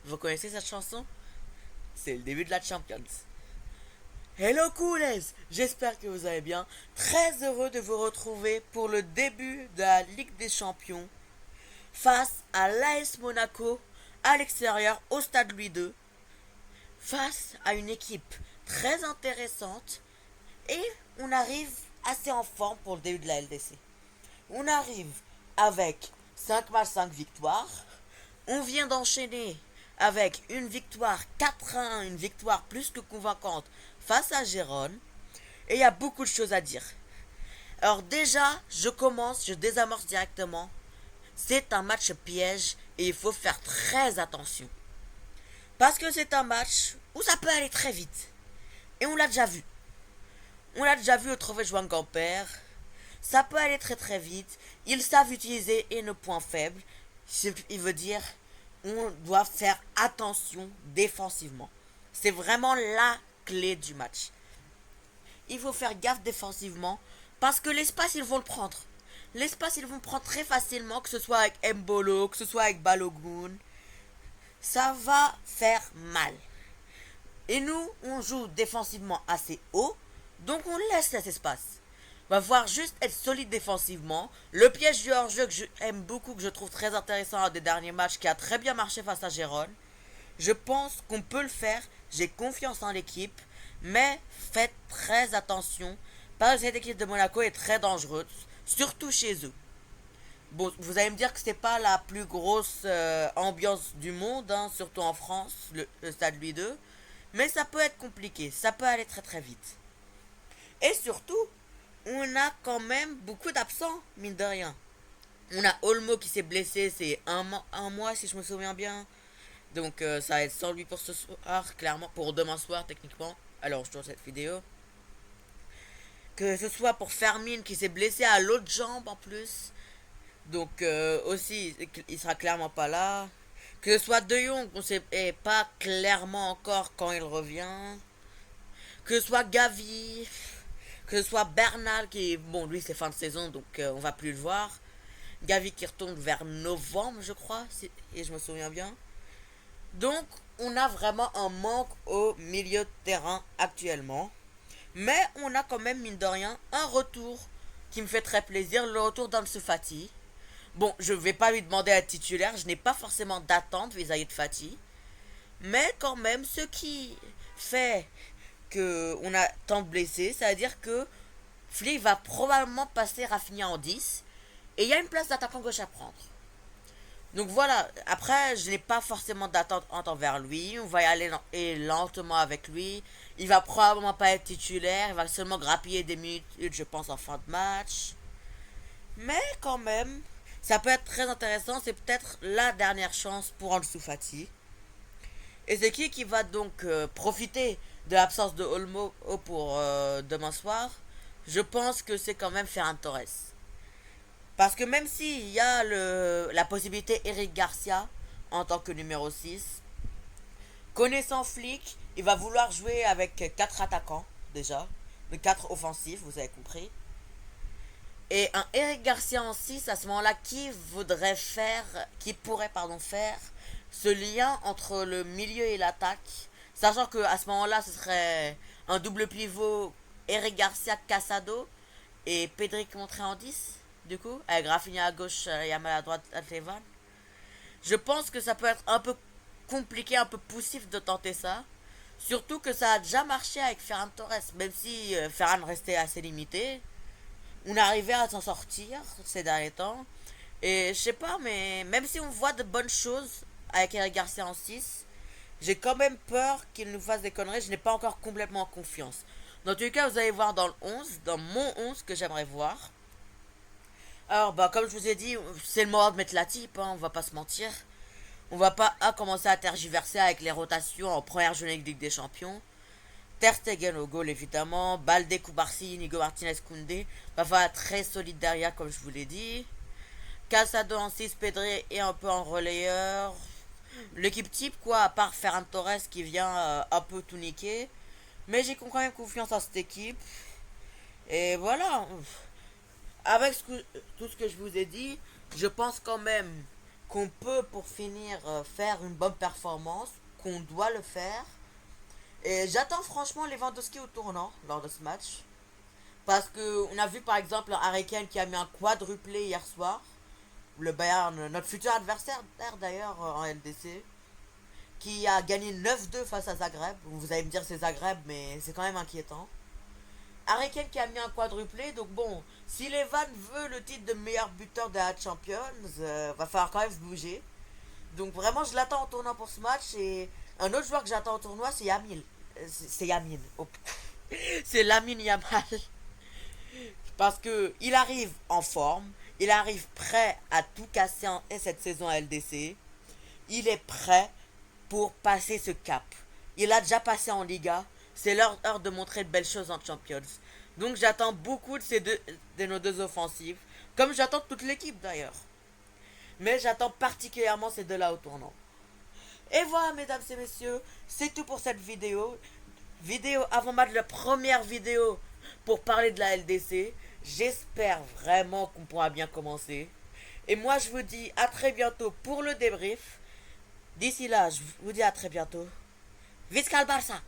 Vous connaissez cette chanson? C'est le début de la Champions. Hello coolers, j'espère que vous allez bien. Très heureux de vous retrouver pour le début de la Ligue des Champions face à l'AS Monaco à l'extérieur au stade Louis II, face à une équipe très intéressante, et on arrive assez en forme pour le début de la LDC. On arrive avec 5 matchs, 5 victoires. On vient d'enchaîner avec une victoire 4-1, une victoire plus que convaincante face à Gérone. Et il y a beaucoup de choses à dire. Alors déjà, je désamorce directement. C'est un match piège et il faut faire très attention. Parce que c'est un match où ça peut aller très vite. Et on l'a déjà vu. On l'a déjà vu au trophée Joan Gamper. Ça peut aller très très vite. Ils savent utiliser et nos points faibles. Il veut dire on doit faire attention défensivement. C'est vraiment la clé du match. Il faut faire gaffe défensivement parce que l'espace ils vont le prendre. L'espace ils vont le prendre très facilement, que ce soit avec Mbolo, que ce soit avec Balogun. Ça va faire mal. Et nous, on joue défensivement assez haut, donc on laisse cet espace. On va voir juste être solide défensivement. Le piège du hors-jeu que j'aime beaucoup, que je trouve très intéressant à des derniers matchs, qui a très bien marché face à Gérone. Je pense qu'on peut le faire, j'ai confiance en l'équipe, mais faites très attention, parce que cette équipe de Monaco est très dangereuse, surtout chez eux. Bon, vous allez me dire que c'est pas la plus grosse ambiance du monde, hein, surtout en France, le stade Louis II, mais ça peut être compliqué, ça peut aller très très vite. Et surtout, on a quand même beaucoup d'absents, mine de rien. On a Olmo qui s'est blessé, c'est un mois si je me souviens bien. Donc ça va être sans lui pour ce soir, clairement, pour demain soir techniquement. Alors je tourne cette vidéo. Que ce soit pour Fermin qui s'est blessé à l'autre jambe en plus. Donc aussi, il sera clairement pas là. Que ce soit De Jong, on sait pas clairement encore quand il revient. Que ce soit Gavi, que ce soit Bernal qui, bon lui c'est fin de saison donc on va plus le voir. Gavi qui retourne vers novembre je crois, et je me souviens bien. Donc on a vraiment un manque au milieu de terrain actuellement. Mais on a quand même mine de rien un retour qui me fait très plaisir, le retour d'Ansu Fati. Bon, je vais pas lui demander à être titulaire, je n'ai pas forcément d'attente vis-à-vis de Fati. Mais quand même, ce qui fait que on a tant de blessés, c'est-à-dire que Flick va probablement passer Rafinha en 10 et il y a une place d'attaquant gauche à prendre. Donc voilà, après je n'ai pas forcément d'attente envers lui, on va y aller lentement avec lui. Il va probablement pas être titulaire, il va seulement grappiller des minutes je pense en fin de match. Mais quand même, ça peut être très intéressant, c'est peut-être la dernière chance pour Ansu Fati. Et c'est qui va donc profiter de l'absence de Olmo pour demain soir? Je pense que c'est quand même Ferran Torres. Parce que même s'il y a la possibilité Eric Garcia en tant que numéro 6, connaissant Flick, il va vouloir jouer avec 4 attaquants déjà, mais 4 offensifs, vous avez compris. Et un Eric Garcia en 6, à ce moment-là, qui pourrait faire ce lien entre le milieu et l'attaque, sachant que à ce moment-là, ce serait un double pivot Eric Garcia Casado et Pedrick montré en 10, du coup, avec Rafinha à gauche, Yamal à droite, Altevan. Je pense que ça peut être un peu compliqué, un peu poussif de tenter ça. Surtout que ça a déjà marché avec Ferran Torres, même si Ferran restait assez limité. On arrivait à s'en sortir ces derniers temps. Et je sais pas, mais même si on voit de bonnes choses avec Eric Garcia en 6, j'ai quand même peur qu'il nous fasse des conneries. Je n'ai pas encore complètement confiance. Dans tous les cas, vous allez voir dans le 11, dans mon 11 que j'aimerais voir. Alors, bah, comme je vous ai dit, c'est le moment de mettre la type, hein, on va pas se mentir. On va pas commencer à tergiverser avec les rotations en première journée de Ligue des Champions. Ter Stegen au goal évidemment, Balde, Koubarsi, Nigo Martinez, Koundé. Va falloir très solide derrière comme je vous l'ai dit. Casado en 6, Pedri et un peu en relayeur. L'équipe type quoi, à part Ferran Torres qui vient un peu tout niquer. Mais j'ai quand même confiance en cette équipe. Et voilà. avec tout ce que je vous ai dit, je pense quand même qu'on peut, pour finir, faire une bonne performance, qu'on doit le faire. Et j'attends franchement Lewandowski au tournant lors de ce match. Parce que on a vu par exemple Harry Kane qui a mis un quadruplé hier soir. Le Bayern, notre futur adversaire d'ailleurs en LDC, qui a gagné 9-2 face à Zagreb. Vous allez me dire c'est Zagreb, mais c'est quand même inquiétant. Harry Kane qui a mis un quadruplé, donc bon, si Levan veut le titre de meilleur buteur de la Champions, va falloir quand même se bouger. Donc vraiment, je l'attends en tournoi pour ce match. Et un autre joueur que j'attends en tournoi, c'est Yamil. C'est Yamin. Oh, c'est Lamine Yamal. Parce que il arrive en forme, il arrive prêt à tout casser cette saison à LDC. Il est prêt pour passer ce cap. Il a déjà passé en Liga. C'est leur heure de montrer de belles choses en Champions. Donc j'attends beaucoup de nos deux offensives. Comme j'attends toute l'équipe d'ailleurs. Mais j'attends particulièrement ces deux-là au tournant. Et voilà, mesdames et messieurs, c'est tout pour cette vidéo. Vidéo avant-match, la première vidéo pour parler de la LDC. J'espère vraiment qu'on pourra bien commencer. Et moi, je vous dis à très bientôt pour le débrief. D'ici là, je vous dis à très bientôt. Visca le Barça!